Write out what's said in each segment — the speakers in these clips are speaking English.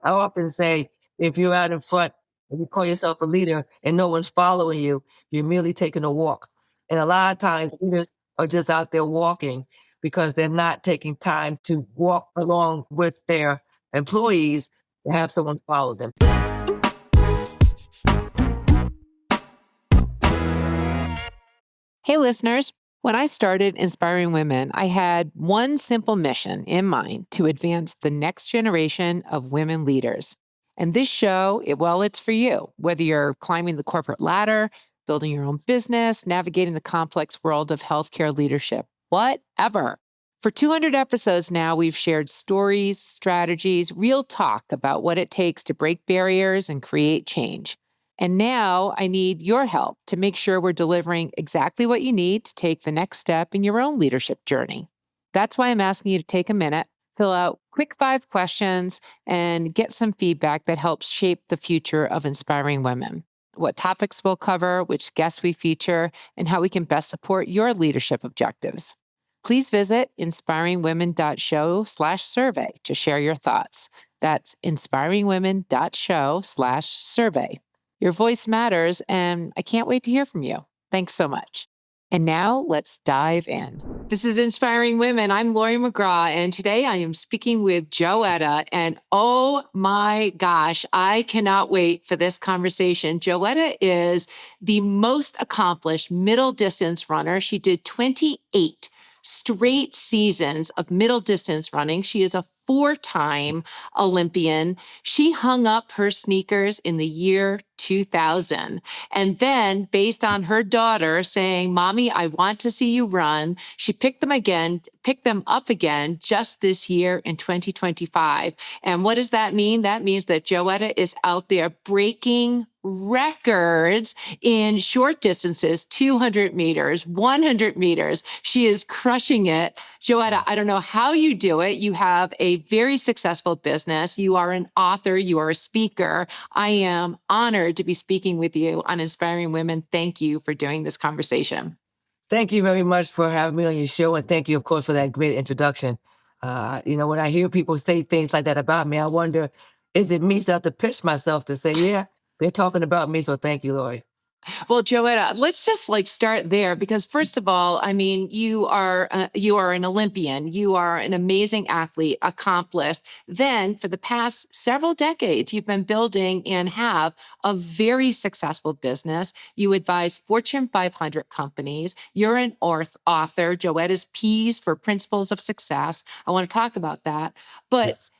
I often say, if you're out in front and you call yourself a leader and no one's following you, you're merely taking a walk. And a lot of times leaders are just out there walking because they're not taking time to walk along with their employees to have someone follow them. Hey, listeners. When I started Inspiring Women, I had one simple mission in mind to advance the next generation of women leaders. And this show, it's for you, whether you're climbing the corporate ladder, building your own business, navigating the complex world of healthcare leadership, whatever. For 200 episodes now, we've shared stories, strategies, real talk about what it takes to break barriers and create change. And now I need your help to make sure we're delivering exactly what you need to take the next step in your own leadership journey. That's why I'm asking you to take a minute, fill out quick 5 questions, and get some feedback that helps shape the future of inspiring women. What topics we'll cover, which guests we feature, and how we can best support your leadership objectives. Please visit inspiringwomen.show/survey to share your thoughts. That's inspiringwomen.show/survey. Your voice matters, and I can't wait to hear from you. Thanks so much. And now let's dive in. This is Inspiring Women. I'm Lori McGraw, and today I am speaking with Joetta. And oh my gosh, I cannot wait for this conversation. Joetta is the most accomplished middle distance runner. She did 28 straight seasons of middle distance running. She is a 4-time Olympian. She hung up her sneakers in the year 2000. And then, based on her daughter saying, "Mommy, I want to see you run," she picked them up again just this year in 2025. And what does that mean? That means that Joetta is out there breaking records in short distances, 200 meters, 100 meters. She is crushing it. Joetta, I don't know how you do it. You have a very successful business. You are an author. You are a speaker. I am honored to be speaking with you on Inspiring Women. Thank you for doing this conversation. Thank you very much for having me on your show. And thank you, of course, for that great introduction. When I hear people say things like that about me, I wonder, is it me? So I have to pitch myself to say, yeah, they're talking about me. So thank you, Lori. Well, Joetta, let's just start there because first of all, I mean, you are an Olympian. You are an amazing athlete, accomplished. Then for the past several decades, you've been building and have a very successful business. You advise Fortune 500 companies. You're an author, Joetta's P's for Principles of Success. I want to talk about that. But Yes.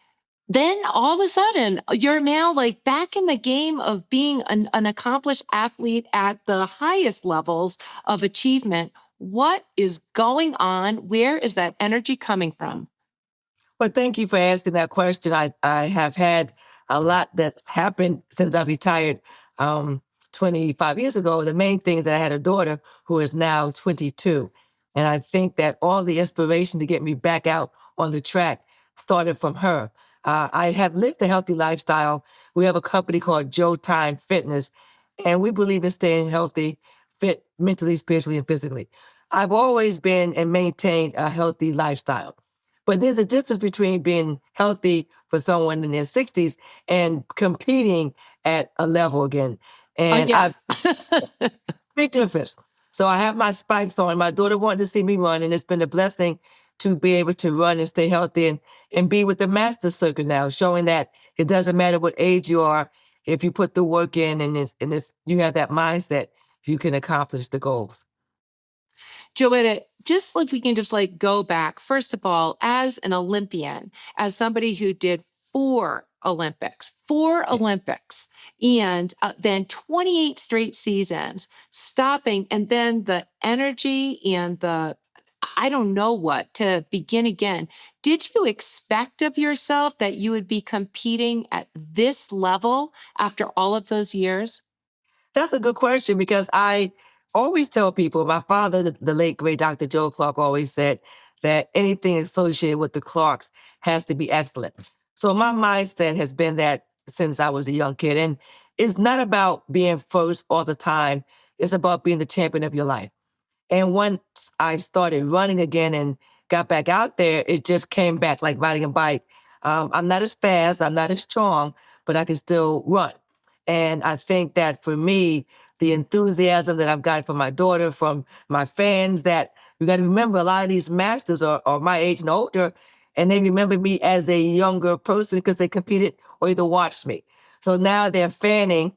then all of a sudden, you're now back in the game of being an accomplished athlete at the highest levels of achievement. What is going on? Where is that energy coming from? Well, thank you for asking that question. I have had a lot that's happened since I retired 25 years ago. The main thing is that I had a daughter who is now 22. And I think that all the inspiration to get me back out on the track started from her. I have lived a healthy lifestyle. We have a company called Joetta Fitness, and we believe in staying healthy, fit mentally, spiritually, and physically. I've always been and maintained a healthy lifestyle. But there's a difference between being healthy for someone in their 60s and competing at a level again. And Yeah. big difference. So I have my spikes on. My daughter wanted to see me run, and it's been a blessing to be able to run and stay healthy and be with the master circuit now, showing that it doesn't matter what age you are, if you put the work in and if you have that mindset, you can accomplish the goals. Joetta, just if we can just go back, first of all, as an Olympian, as somebody who did 4 Olympics, and then 28 straight seasons, stopping, and then the energy and I don't know what, to begin again. Did you expect of yourself that you would be competing at this level after all of those years? That's a good question because I always tell people, my father, the late great Dr. Joe Clark, always said that anything associated with the Clarks has to be excellent. So my mindset has been that since I was a young kid. And it's not about being first all the time. It's about being the champion of your life. And once I started running again and got back out there, it just came back like riding a bike. I'm not as fast, I'm not as strong, but I can still run. And I think that for me, the enthusiasm that I've gotten from my daughter, from my fans, that you got to remember a lot of these masters are my age and older, and they remember me as a younger person because they competed or either watched me. So now they're fanning,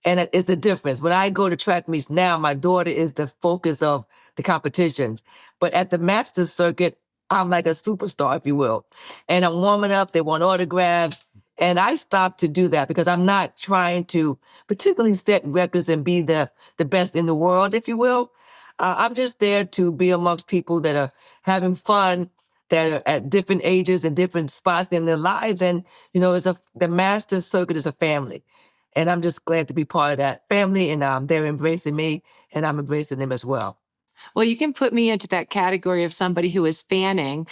and it's the difference. When I go to track meets now, my daughter is the focus of the competitions. But at the Masters circuit, I'm like a superstar, if you will. And I'm warming up, they want autographs. And I stopped to do that because I'm not trying to particularly set records and be the best in the world, if you will. I'm just there to be amongst people that are having fun, that are at different ages and different spots in their lives. And, the Masters circuit is a family. And I'm just glad to be part of that family. And they're embracing me, and I'm embracing them as well. Well, you can put me into that category of somebody who is fanning,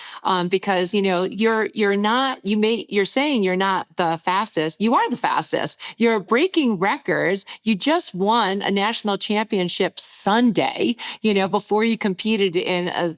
because you're not you're saying you're not the fastest. You are the fastest. You're breaking records. You just won a national championship Sunday. Before you competed in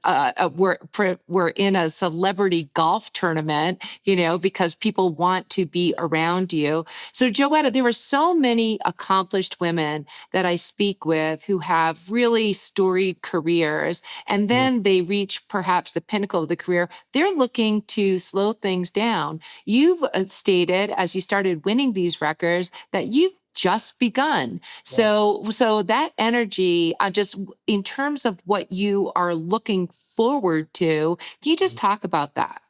we're in a celebrity golf tournament. Because people want to be around you. So, Joetta, there are so many accomplished women that I speak with who have really storied careers, and then they reach perhaps the pinnacle of the career. They're looking to slow things down. You've stated as you started winning these records that you've just begun. So that energy, just in terms of what you are looking forward to, can you just talk about that?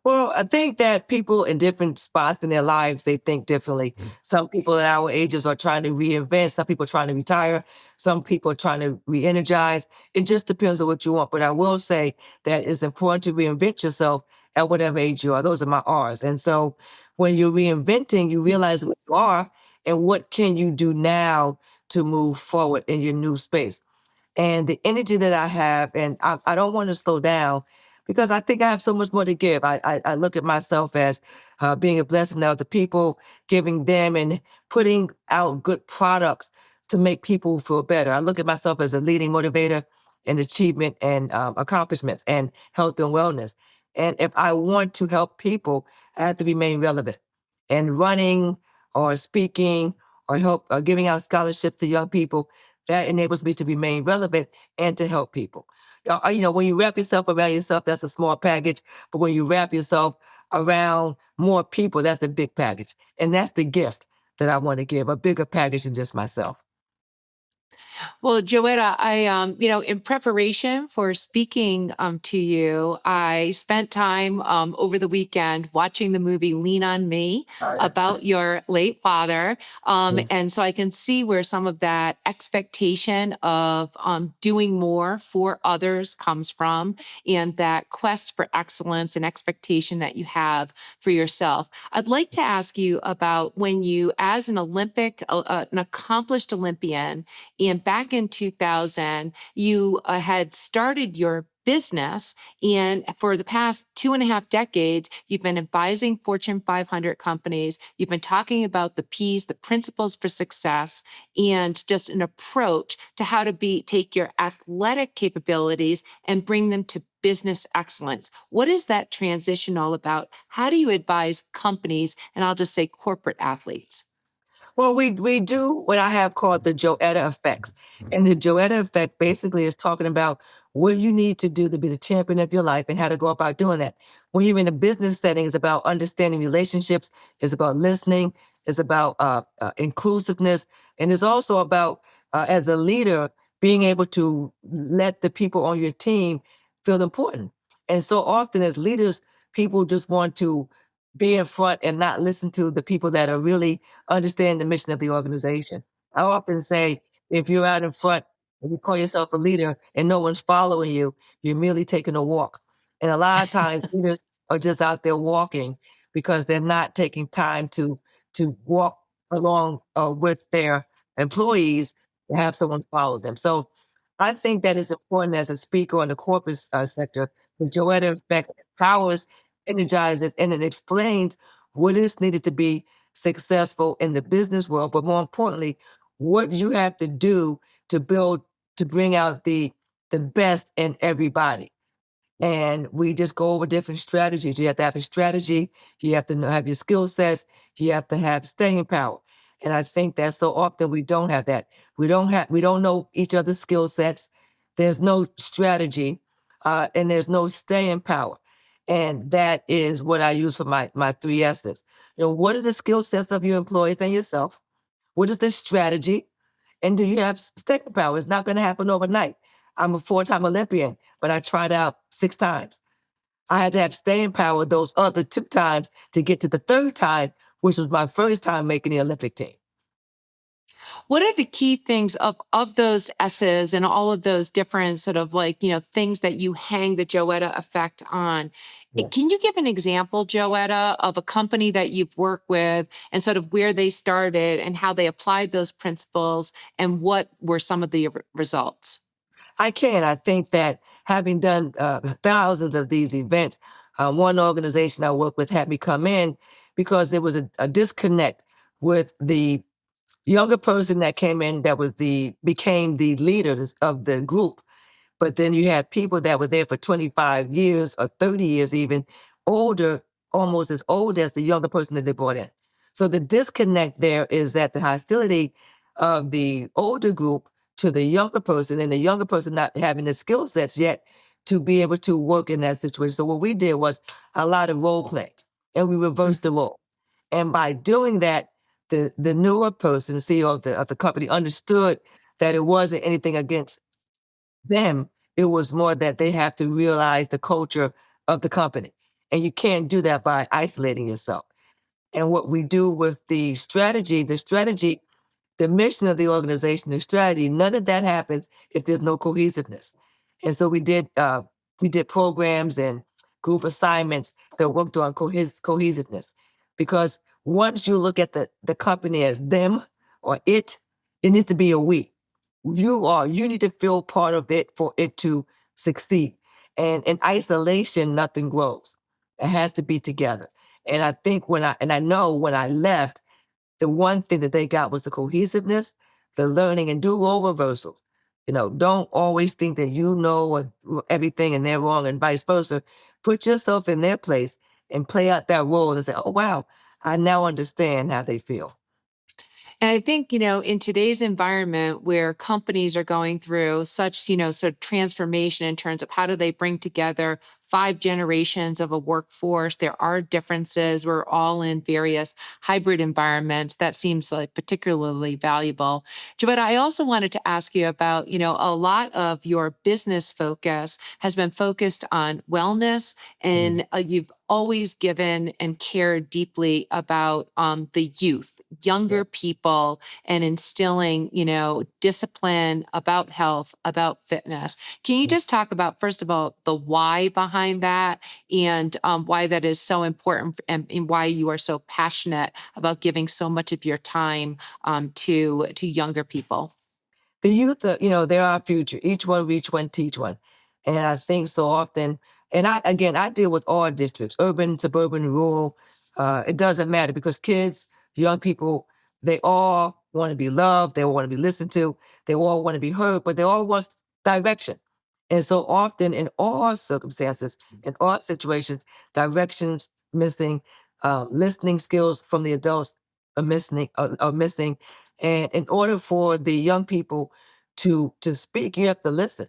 Well, I think that people in different spots in their lives, they think differently. Some people at our ages are trying to reinvent. Some people are trying to retire. Some people are trying to re-energize. It just depends on what you want. But I will say that it's important to reinvent yourself at whatever age you are. Those are my R's. And so when you're reinventing, you realize what you are and what can you do now to move forward in your new space. And the energy that I have, and I don't want to slow down because I think I have so much more to give. I look at myself as being a blessing to other people, giving them and putting out good products to make people feel better. I look at myself as a leading motivator in achievement and accomplishments and health and wellness. And if I want to help people, I have to remain relevant. And running or speaking or help giving out scholarships to young people, that enables me to remain relevant and to help people. When you wrap yourself around yourself, that's a small package. But when you wrap yourself around more people, that's a big package. And that's the gift that I want to give, a bigger package than just myself. Well, Joetta, in preparation for speaking to you, I spent time over the weekend watching the movie Lean on Me about your late father. And so I can see where some of that expectation of doing more for others comes from, and that quest for excellence and expectation that you have for yourself. I'd like to ask you about when you, as an accomplished Olympian, and back in 2000, you had started your business. And for the past 2.5 decades, you've been advising Fortune 500 companies. You've been talking about the P's, the principles for success, and just an approach to how to take your athletic capabilities and bring them to business excellence. What is that transition all about? How do you advise companies, and I'll just say corporate athletes? Well, we do what I have called the Joetta Effects. And the Joetta Effect basically is talking about what you need to do to be the champion of your life and how to go about doing that. When you're in a business setting, it's about understanding relationships, it's about listening, it's about inclusiveness, and it's also about, as a leader, being able to let the people on your team feel important. And so often as leaders, people just want to be in front and not listen to the people that are really understand the mission of the organization. I often say, if you're out in front and you call yourself a leader and no one's following you, you're merely taking a walk. And a lot of times leaders are just out there walking because they're not taking time to walk along with their employees to have someone follow them. So I think that is important as a speaker in the corporate sector. The Joetta Effect empowers, energizes, and it explains what is needed to be successful in the business world, but more importantly, what you have to do to build, to bring out the best in everybody. And we just go over different strategies. You have to have a strategy. You have to have your skill sets. You have to have staying power. And I think that so often we don't have that. We don't know each other's skill sets. There's no strategy, and there's no staying power. And that is what I use for my three S's. What are the skill sets of your employees and yourself? What is the strategy? And do you have staying power? It's not going to happen overnight. I'm a 4-time Olympian, but I tried out 6 times. I had to have staying power those other 2 times to get to the third time, which was my first time making the Olympic team. What are the key things of those S's and all of those different sort of like, things that you hang the Joetta effect on? Yes. Can you give an example, Joetta, of a company that you've worked with and sort of where they started and how they applied those principles and what were some of the results? I can. I think that having done thousands of these events, one organization I worked with had me come in because there was a disconnect with the younger person that came in that became the leaders of the group. But then you had people that were there for 25 years or 30 years even, older, almost as old as the younger person that they brought in. So the disconnect there is that the hostility of the older group to the younger person, and the younger person not having the skill sets yet to be able to work in that situation. So what we did was a lot of role play, and we reversed the role. And by doing that, the newer person, the CEO of the company, understood that it wasn't anything against them. It was more that they have to realize the culture of the company. And you can't do that by isolating yourself. And what we do with the mission of the organization, the strategy, none of that happens if there's no cohesiveness. And so we did programs and group assignments that worked on cohesiveness. Because once you look at the company as them or it needs to be a we. You need to feel part of it for it to succeed. And in isolation, nothing grows. It has to be together. And I think I know when I left, the one thing that they got was the cohesiveness, the learning, and do role reversals. Don't always think that you know everything and they're wrong and vice versa. Put yourself in their place and play out that role and say, oh, wow, I now understand how they feel. And I think, in today's environment where companies are going through such, sort of transformation in terms of how do they bring together 5 generations of a workforce, there are differences. We're all in various hybrid environments. That seems like particularly valuable. Joetta, I also wanted to ask you about, a lot of your business focus has been focused on wellness, Mhm. and you've always given and cared deeply about the youth, Yeah. younger people, and instilling, discipline about health, about fitness. Can you Mm. just talk about, first of all, the why behind that and why that is so important and why you are so passionate about giving so much of your time to younger people? The youth, they're our future. Each one reach one, teach one. And I think so often, and I deal with all districts, urban, suburban, rural. It doesn't matter because kids, young people, they all want to be loved. They all want to be listened to. They all want to be heard, but they all want direction. And so often in all circumstances, in all situations, directions missing, listening skills from the adults are missing. And in order for the young people to speak, you have to listen.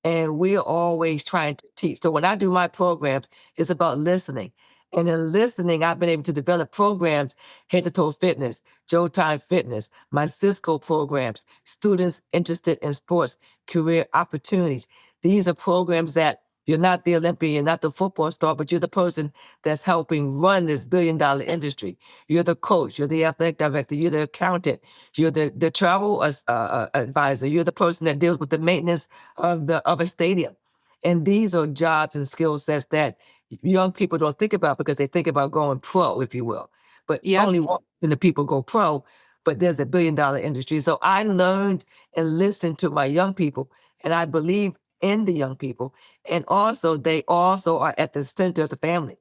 And we're always trying to teach. So when I do my programs, it's about listening. And in listening, I've been able to develop programs, head to toe fitness, Joetta Fitness, my Cisco programs, students interested in sports, career opportunities. These are programs that you're not the Olympian, you're not the football star, but you're the person that's helping run this $1 billion industry. You're the coach, you're the athletic director, you're the accountant, you're the travel advisor, you're the person that deals with the maintenance of a stadium. And these are jobs and skill sets that young people don't think about because they think about going pro, if you will. But Yep. only 1% of people go pro, but there's a $1 billion industry. So I learned and listened to my young people, and I believe in the young people. And also, they also are at the center of the family.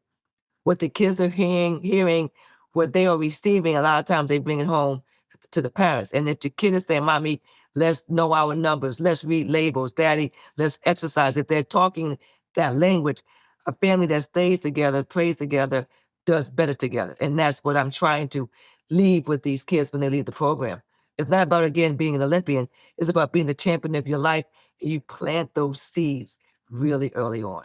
What the kids are hearing, what they are receiving, a lot of times they bring it home to the parents. And if the kid is saying, Mommy, let's know our numbers, let's read labels, Daddy, let's exercise. If they're talking that language, a family that stays together, prays together, does better together. And that's what I'm trying to leave with these kids when they leave the program. It's not about, again, being an Olympian. It's about being the champion of your life. And you plant those seeds really early on.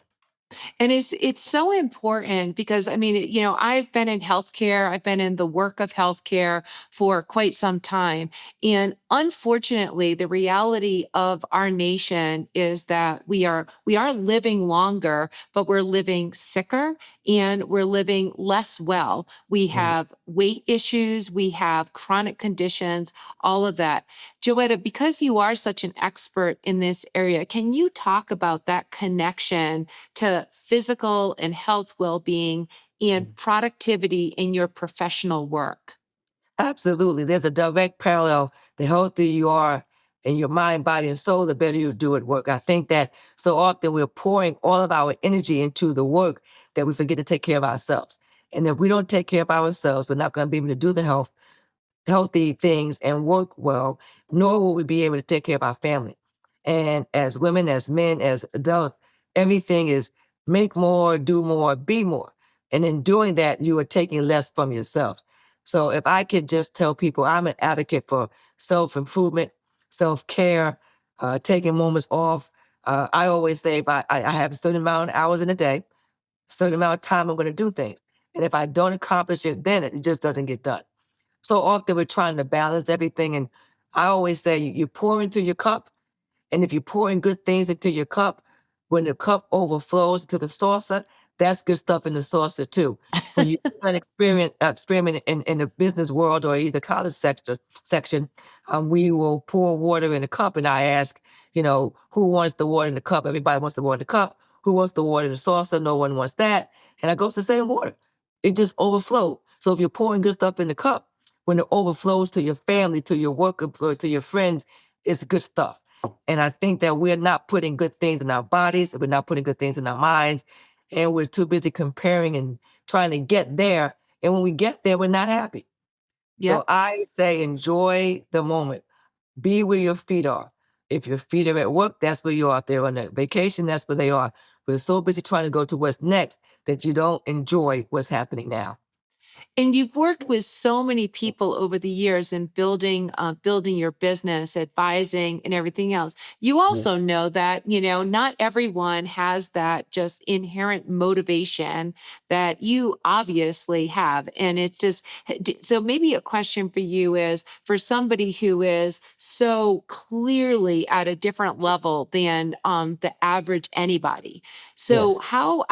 And it's so important because I mean, I've been in healthcare, I've been in the work of healthcare for quite some time. And unfortunately, the reality of our nation is that we are living longer, but we're living sicker and we're living less well. We Mhm. have weight issues, we have chronic conditions, all of that. Joetta, because you are such an expert in this area, can you talk about that connection to physical and health well-being and productivity in your professional work? Absolutely. There's a direct parallel. The healthier you are in your mind, body, and soul, the better you do at work. I think that so often we're pouring all of our energy into the work that we forget to take care of ourselves. And if we don't take care of ourselves, we're not going to be able to do the healthy things and work well, nor will we be able to take care of our family. And as women, as men, as adults, everything is make more, do more, be more. And in doing that, you are taking less from yourself. So if I could just tell people, I'm an advocate for self-improvement, self-care, taking moments off. I always say if I have a certain amount of hours in a day, certain amount of time I'm going to do things. And if I don't accomplish it, then it just doesn't get done. So often we're trying to balance everything. And I always say you pour into your cup. And if you pour in good things into your cup, when the cup overflows to the saucer, that's good stuff in the saucer too. When you do an experiment in the business world or either college section, we will pour water in a cup. And I ask, who wants the water in the cup? Everybody wants the water in the cup. Who wants the water in the saucer? No one wants that. And I go, it's the same water. It just overflows. So if you're pouring good stuff in the cup, when it overflows to your family, to your work employee, to your friends, it's good stuff. And I think that we're not putting good things in our bodies, we're not putting good things in our minds, and we're too busy comparing and trying to get there. And when we get there, we're not happy. So Yep. I say enjoy the moment. Be where your feet are. If your feet are at work, that's where you are. If they're on a vacation, that's where they are. We're so busy trying to go to what's next that you don't enjoy what's happening now. And you've worked with so many people over the years in building your business, advising, and everything else. You also Yes. know that not everyone has that just inherent motivation that you obviously have, and it's just so. Maybe a question for you is for somebody who is so clearly at a different level than the average anybody. So Yes. how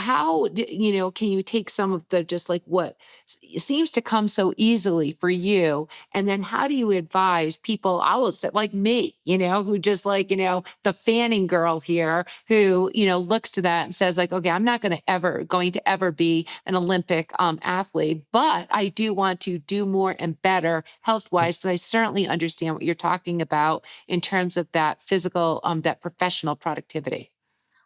can you take some of the just like what seems to come so easily for you. And then how do you advise people, I will say like me, who just like, the fanning girl here who, looks to that and says like, okay, I'm not going to ever be an Olympic athlete, but I do want to do more and better health wise. So I certainly understand what you're talking about in terms of that physical, that professional productivity.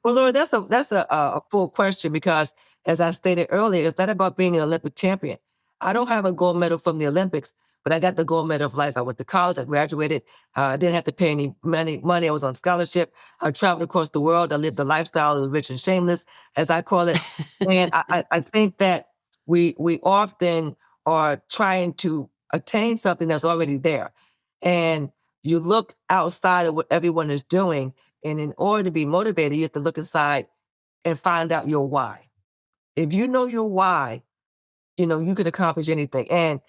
Well, Laura, that's a full question because, as I stated earlier, it's not about being an Olympic champion. I don't have a gold medal from the Olympics, but I got the gold medal of life. I went to college, I graduated, I didn't have to pay any money. I was on scholarship. I traveled across the world. I lived the lifestyle of the rich and shameless, as I call it. And I think that we often are trying to attain something that's already there, and you look outside of what everyone is doing, and in order to be motivated, you have to look inside and find out your why. If you know your why, you can accomplish anything. And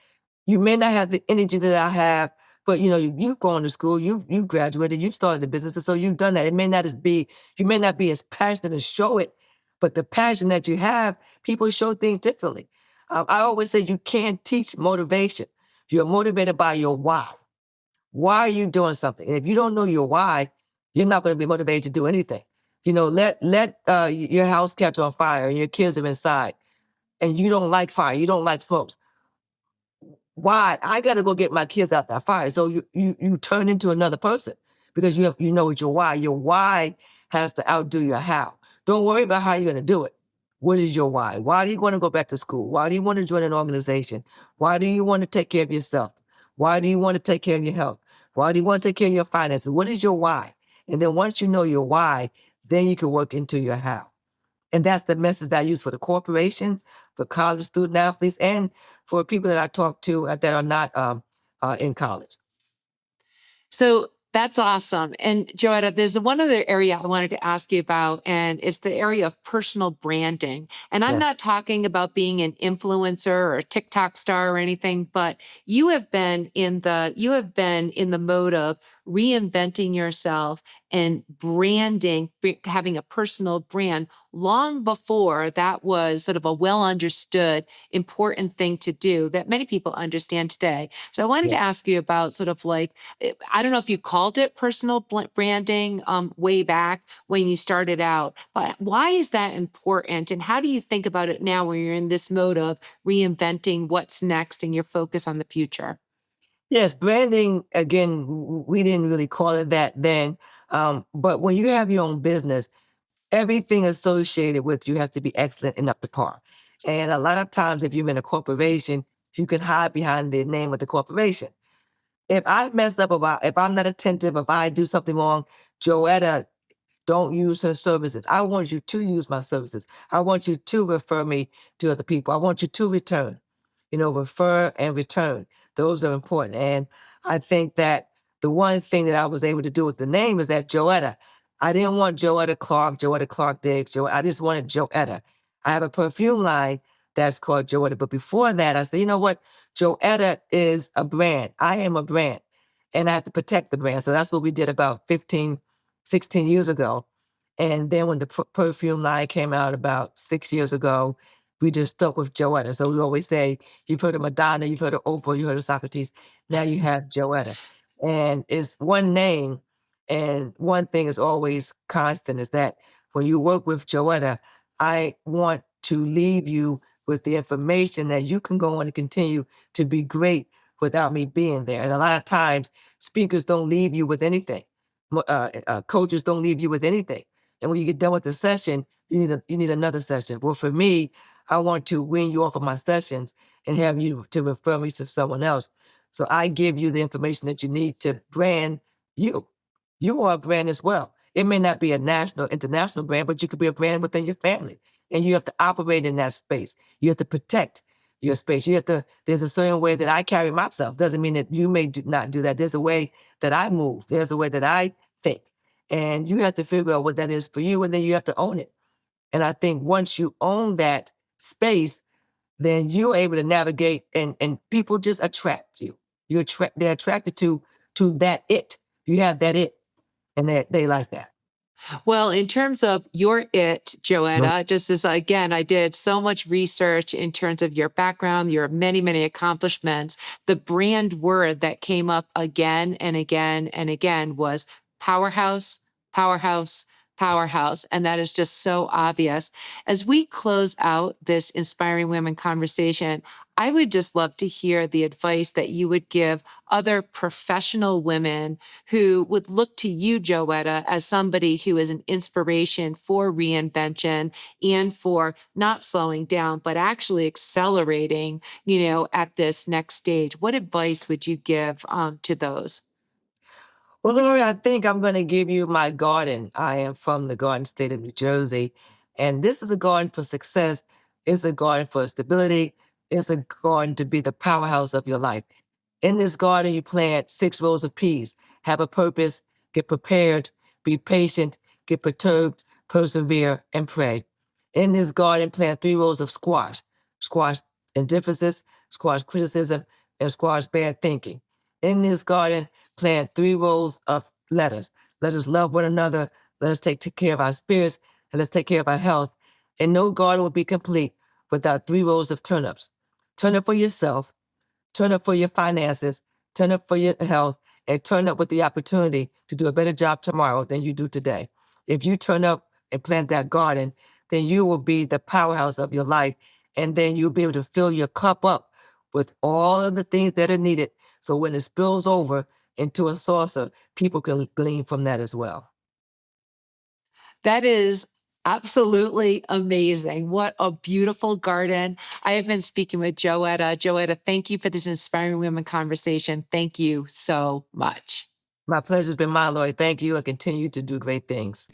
you may not have the energy that I have, but you've gone to school, you've graduated, you've started a business, and so you've done that. It may not as be, you may not be as passionate to show it, but the passion that you have, people show things differently. I always say you can't teach motivation. You're motivated by your why. Why are you doing something? And if you don't know your why, you're not going to be motivated to do anything. Let your house catch on fire and your kids are inside and you don't like fire, you don't like smokes. Why? I got to go get my kids out that fire. So you turn into another person because you know what your why. Your why has to outdo your how. Don't worry about how you're going to do it. What is your why? Why do you want to go back to school? Why do you want to join an organization? Why do you want to take care of yourself? Why do you want to take care of your health? Why do you want to take care of your finances? What is your why? And then once you know your why, then you can work into your how. And that's the message that I use for the corporations, for college student athletes, and for people that I talk to that are not in college. So that's awesome. And Joetta, there's one other area I wanted to ask you about, and it's the area of personal branding. And I'm Yes. not talking about being an influencer or a TikTok star or anything, but you have been in the mode of reinventing yourself and branding, having a personal brand long before that was sort of a well understood important thing to do that many people understand today. So I wanted to Yes. ask you about sort of like, I don't know if you called it personal branding way back when you started out, but why is that important? And how do you think about it now when you're in this mode of reinventing what's next and your focus on the future? Yes, branding, again, we didn't really call it that then. But when you have your own business, everything associated with you has to be excellent and up to par. And a lot of times, if you're in a corporation, you can hide behind the name of the corporation. If I mess up, if I'm not attentive, if I do something wrong, Joetta, don't use her services. I want you to use my services. I want you to refer me to other people. I want you to return. Refer and return. Those are important. And I think that the one thing that I was able to do with the name is that Joetta. I didn't want Joetta Clark Diggs. I just wanted Joetta. I have a perfume line that's called Joetta. But before that, I said, you know what? Joetta is a brand. I am a brand. And I have to protect the brand. So that's what we did about 15, 16 years ago. And then when the perfume line came out about 6 years ago, we just stuck with Joetta. So we always say, you've heard of Madonna, you've heard of Oprah, you heard of Socrates. Now you have Joetta. And it's one name. And one thing is always constant is that when you work with Joetta, I want to leave you with the information that you can go on and continue to be great without me being there. And a lot of times, speakers don't leave you with anything. Coaches don't leave you with anything. And when you get done with the session, you need another session. Well, for me, I want to wean you off of my sessions and have you to refer me to someone else. So I give you the information that you need to brand you. You are a brand as well. It may not be a national, international brand, but you could be a brand within your family. And you have to operate in that space. You have to protect your space. There's a certain way that I carry myself. Doesn't mean that you may not do that. There's a way that I move. There's a way that I think. And you have to figure out what that is for you, and then you have to own it. And I think once you own that space, then you're able to navigate and people just attract you. They're attracted to that it. You have that it, and they like that. Well, in terms of your it, Mhm. Joetta, just as again, I did so much research in terms of your background, your many, many accomplishments. The brand word that came up again and again and again was powerhouse, powerhouse, powerhouse. And that is just so obvious. As we close out this Inspiring Women conversation, I would just love to hear the advice that you would give other professional women who would look to you, Joetta, as somebody who is an inspiration for reinvention and for not slowing down, but actually accelerating, at this next stage. What advice would you give to those? Well, Lori, I think I'm going to give you my garden. I am from the Garden State of New Jersey, and this is a garden for success. It's a garden for stability. It's a garden to be the powerhouse of your life. In this garden, you plant 6 rows of peas. Have a purpose, get prepared, be patient, get perturbed, persevere, and pray. In this garden, plant 3 rows of squash. Squash indifferences, squash criticism, and squash bad thinking. In this garden, plant 3 rows of lettuce. Let us love one another. Let us take care of our spirits, and let's take care of our health. And no garden will be complete without 3 rows of turnips. Turn up for yourself, turn up for your finances, turn up for your health, and turn up with the opportunity to do a better job tomorrow than you do today. If you turn up and plant that garden, then you will be the powerhouse of your life. And then you'll be able to fill your cup up with all of the things that are needed. So when it spills over into a saucer, people can glean from that as well. That is absolutely amazing. What a beautiful garden. I have been speaking with Joetta. Joetta, thank you for this Inspiring Women conversation. Thank you so much. My pleasure's been mine, Lori. Thank you, and continue to do great things.